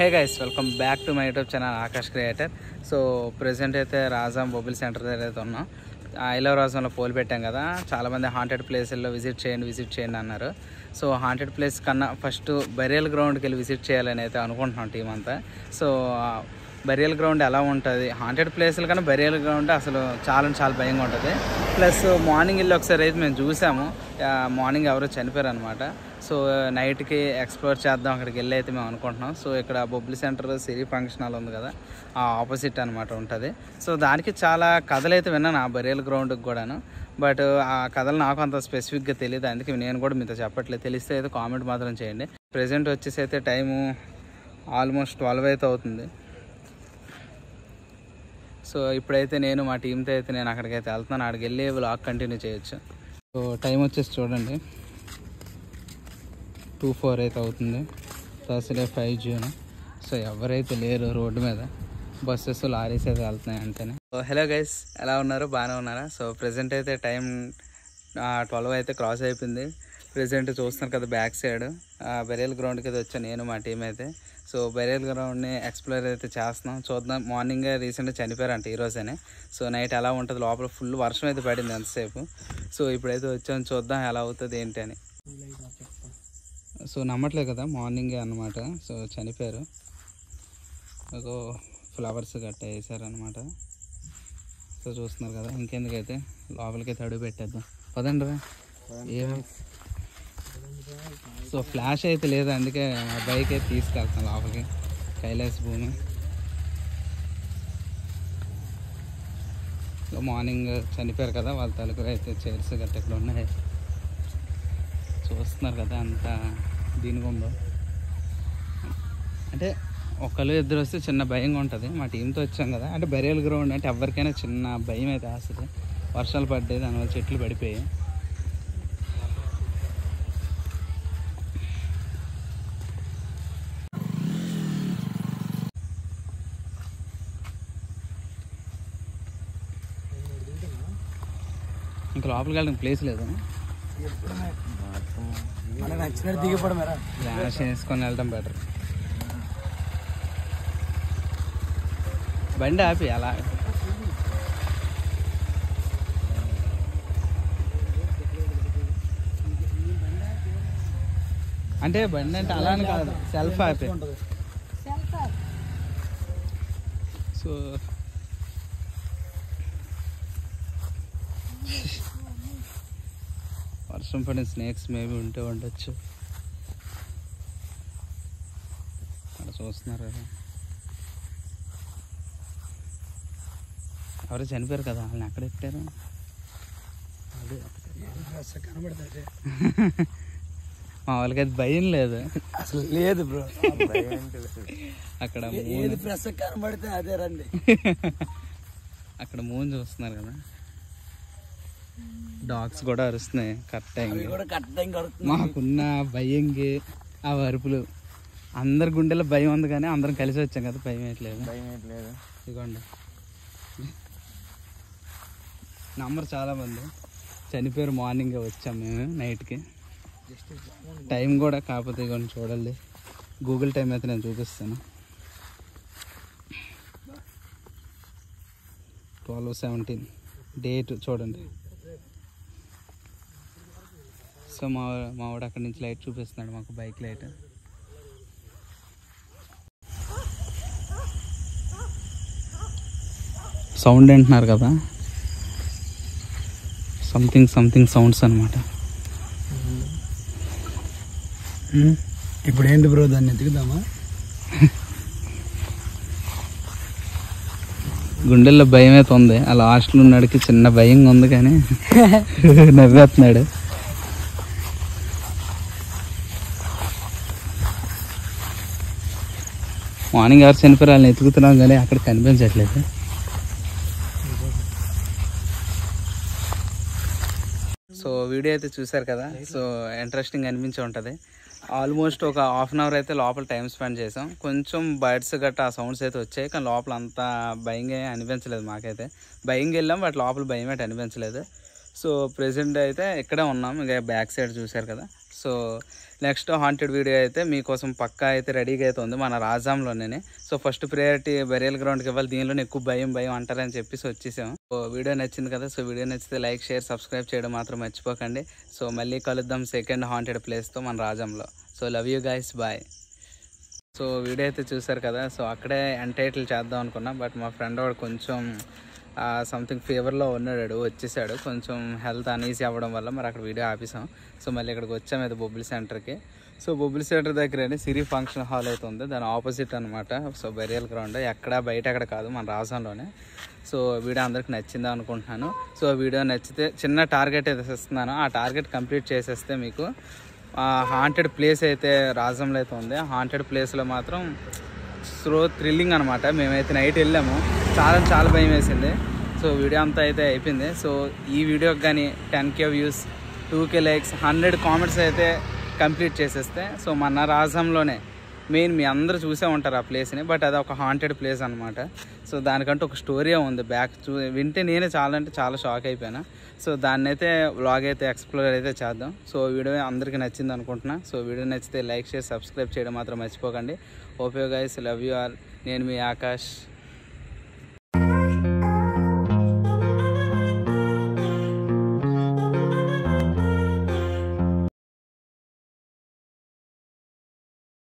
Hey guys, welcome back to my YouTube channel Akash creator. So present అయితే Rajam బొబ్బిల్ centre దగ్గర అయితే ఉన్నాం. ఐలవ్ రాజంలో పోల్ పెట్టాం కదా, చాలామంది హాంటెడ్ ప్లేసుల్లో విజిట్ చేయండి అన్నారు. సో హాంటెడ్ ప్లేస్ కన్నా ఫస్ట్ బరియల్ గ్రౌండ్కి వెళ్ళి విజిట్ చేయాలని అయితే అనుకుంటున్నాం టీం అంతా. సో బరియల్ గ్రౌండ్ ఎలా ఉంటుంది, హాంటెడ్ ప్లేసుల కన్నా బరియల్ గ్రౌండ్ అసలు చాలా భయంగా ఉంటుంది. ప్లస్ మార్నింగ్ వెళ్ళి ఒకసారి అయితే మేము చూసాము, మార్నింగ్ ఎవరో చనిపోయారు అనమాట. సో నైట్కి ఎక్స్ప్లోర్ చేద్దాం అక్కడికి వెళ్ళి అయితే మేము అనుకుంటున్నాం. సో ఇక్కడ బొబ్బిలి సెంటర్ సిరి ఫంక్షన్ హాల్ ఉంది కదా, ఆ ఆపోజిట్ అనమాట ఉంటుంది. సో దానికి చాలా కథలు అయితే విన్నాను ఆ బరియల్ గ్రౌండ్కి కూడాను. బట్ ఆ కథలు నాకు అంత స్పెసిఫిక్గా తెలియదు, అందుకే నేను కూడా మీతో చెప్పట్లేదు. తెలిస్తే అయితే కామెంట్ మాత్రం చేయండి. ప్రెజెంట్ వచ్చేసి అయితే టైము ఆల్మోస్ట్ 12 అయితే అవుతుంది. సో ఇప్పుడైతే నేను మా టీంతో అయితే నేను అక్కడికైతే వెళ్తున్నాను. అక్కడికి వెళ్ళి వ్లాగ్ కంటిన్యూ చేయొచ్చు. సో టైం వచ్చేసి చూడండి 2:04 అయితే అవుతుంది. Thursday 5 June. సో ఎవరైతే లేరు రోడ్డు మీద, బస్సెస్ లారీస్ అయితే వెళ్తున్నాయి అంటేనే. సో హలో గైస్, ఎలా ఉన్నారు? బాగానే ఉన్నారా? సో ప్రెజెంట్ అయితే టైం 12 అయితే క్రాస్ అయిపోయింది. ప్రెజెంట్ చూస్తున్నారు కదా బ్యాక్ సైడ్ బరియల్ గ్రౌండ్కి అయితే వచ్చాను నేను మా టీం అయితే. సో బరియల్ గ్రౌండ్ని ఎక్స్ప్లోర్ అయితే చేస్తున్నాం. చూద్దాం. మార్నింగ్ రీసెంట్గా చనిపోయారంట ఈరోజనే. సో నైట్ ఎలా ఉంటుంది, లోపల ఫుల్ వర్షం అయితే పడింది ఎంతసేపు. సో ఇప్పుడైతే వచ్చాను, చూద్దాం ఎలా అవుతుంది ఏంటి అని. సో నమ్మట్లేదు కదా, మార్నింగే అన్నమాట. సో చనిపోయారు, ఒక ఫ్లవర్స్ గట్ట వేసారనమాట. సో చూస్తున్నారు కదా, ఇంకెందుకైతే లోపలికైతే అడుగు పెట్టేద్దాం పదండి రా. ఏమో సో ఫ్లాష్ అయితే లేదు, అందుకే మా బైక్ అయితే తీసుకెళ్తాం లోపలికి. కైలాస్ భూమి మార్నింగ్ చనిపోయారు కదా, వాళ్ళ తలుపు అయితే చైర్స్ గట్ట ఇక్కడ ఉన్నాయి. చూస్తున్నారు కదా అంత దీనిగా ఉందో. అంటే ఒకళ్ళు ఇద్దరు వస్తే చిన్న భయంగా ఉంటుంది. మా టీంతో వచ్చాం కదా, అంటే బరియల్ గ్రౌండ్ అంటే ఎవరికైనా చిన్న భయం అయితే వస్తుంది. వర్షాలు పడ్డాయి, దానివల్ల చెట్లు పడిపోయాయి. ఇంకా లోపలికి వెళ్ళడానికి ప్లేస్ లేదు, ర్యాష్ వేసుకొని వెళ్ళడం బెటర్. బండి ఆపి అలా అంటే బండి అంటే అలా అని కాదు, సెల్ఫ్ ఆపి. సో వర్షం పడిన స్నేక్స్ మేబీ ఉంటే ఉండొచ్చు. అక్కడ చూస్తున్నారు కదా, ఎవరో చనిపోయారు కదా, వాళ్ళని ఎక్కడ పెట్టారు? మా వాళ్ళకి అది భయం లేదు అసలు, లేదు బ్రో. అక్కడ కనబడితే అదే రండి. అక్కడ మూన్ చూస్తున్నారు కదా, డాగ్స్ కూడా అరుస్తున్నాయి కరెక్ట్ టైం. మాకున్న భయంకి ఆ అరుపులు, అందరి గుండెలో భయం ఉంది కానీ అందరం కలిసి వచ్చాం కదా, భయం వేయట్లేదు. ఇదిగోండి నంబర్ చాలా మంది చనిపోయారు. మార్నింగ్ వచ్చాం మేము నైట్కి, టైం కూడా కాకపోతే ఇవ్వండి చూడండి, గూగుల్ టైం అయితే నేను చూపిస్తాను. 12:17 డేట్ చూడండి. సో మావాడు అక్కడి నుంచి లైట్ చూపిస్తున్నాడు మాకు, బైక్ లైట్. సౌండ్ వింటున్నారు కదా, సంథింగ్ సౌండ్స్ అనమాట. ఇప్పుడు ఏంటి బ్రో, దాన్ని ఎత్తుకుదామా? గుండెల్లో భయం అయితే ఉంది. ఆ లాస్ట్లో ఉన్నాడికి చిన్న భయంగా ఉంది కానీ నవ్వేస్తున్నాడు. మార్నింగ్ ఎవరు చనిపోయారు వాళ్ళని ఎత్తుకుతున్నాం కానీ అక్కడ కనిపించట్లేదు. సో వీడియో అయితే చూసారు కదా, సో ఇంట్రెస్టింగ్ అనిపించి ఉంటుంది. ఆల్మోస్ట్ ఒక హాఫ్ అన్ అవర్ అయితే లోపల టైం స్పెండ్ చేసాం. కొంచెం బర్డ్స్ గట్రా ఆ సౌండ్స్ అయితే వచ్చాయి, కానీ లోపల అంతా భయంగా అనిపించలేదు మాకైతే. భయంగా వెళ్ళాం బట్ లోపల భయం అయితే అనిపించలేదు. సో ప్రెజెంట్ అయితే ఇక్కడే ఉన్నాం, ఇంకా బ్యాక్ సైడ్ చూసారు కదా. సో నెక్స్ట్ హాంటెడ్ వీడియో అయితే మీకోసం పక్కా అయితే రెడీగా అయితే ఉంది మన రాజాంలోనే. సో ఫస్ట్ ప్రయారిటీ బెరియల్ గ్రౌండ్కి ఇవ్వాలి, దీనిలోనే ఎక్కువ భయం అంటారని చెప్పేసి వచ్చేసాం. సో వీడియో నచ్చింది కదా, సో వీడియో నచ్చితే లైక్ షేర్ సబ్స్క్రైబ్ చేయడం మాత్రం మర్చిపోకండి. సో మళ్ళీ కలుద్దాం సెకండ్ హాంటెడ్ ప్లేస్తో మన రాజంలో. So love you guys, bye. So video అయితే చూసారు కదా, సో అక్కడే ఎంటైటిల్ చేద్దాం అనుకున్నా, బట్ మా ఫ్రెండ్ వాడు కొంచెం సంథింగ్ ఫీవర్లో ఉన్నాడు, వచ్చేసాడు. కొంచెం హెల్త్ అనీజీ అవ్వడం వల్ల మరి అక్కడ వీడియో ఆపేసాం. సో మళ్ళీ ఇక్కడికి వచ్చాము అయితే బొబ్బిలి సెంటర్కి. సో బొబ్బిలి సెంటర్ దగ్గర సిరి ఫంక్షన్ హాల్ అయితే ఉంది, దాని ఆపోజిట్ అనమాట. సో బెరియల్ గ్రౌండ్ ఎక్కడ బయట ఎక్కడ కాదు, మన రాజంలోనే. సో వీడియో అందరికి నచ్చిందా అనుకుంటున్నాను. సో వీడియో నచ్చితే చిన్న టార్గెట్ అయితే ఇస్తున్నాను, ఆ టార్గెట్ కంప్లీట్ చేసేస్తే మీకు హాంటెడ్ ప్లేస్ అయితే రాజంలో అయితే ఉంది. హాంటెడ్ ప్లేస్లో మాత్రం థ్రిల్లింగ్ అనమాట. మేమైతే నైట్ వెళ్ళాము, చాలా భయం వేసింది. సో వీడియో అంతా అయితే అయిపోయింది. సో ఈ వీడియోకి కానీ 10K views, 2K likes, 100 comments అయితే కంప్లీట్ చేసేస్తే, సో మన రాజంలోనే మెయిన్ మీ అందరూ చూసే ఉంటారు ఆ ప్లేస్ని, బట్ అది ఒక హాంటెడ్ ప్లేస్ అనమాట. సో దానికంటే ఒక స్టోరీ ఉంది బ్యాక్. వింటే నేనే చాలా షాక్ అయిపోయాను. సో దాన్ని అయితే వ్లాగ్ అయితే ఎక్స్ప్లోర్ అయితే చేద్దాం. సో వీడియో అందరికీ నచ్చింది అనుకుంటున్నా. సో వీడియో నచ్చితే లైక్ షేర్ సబ్స్క్రైబ్ చేయడం మాత్రం మర్చిపోకండి. Okay guys, love you all. నేను మీ ఆకాష్.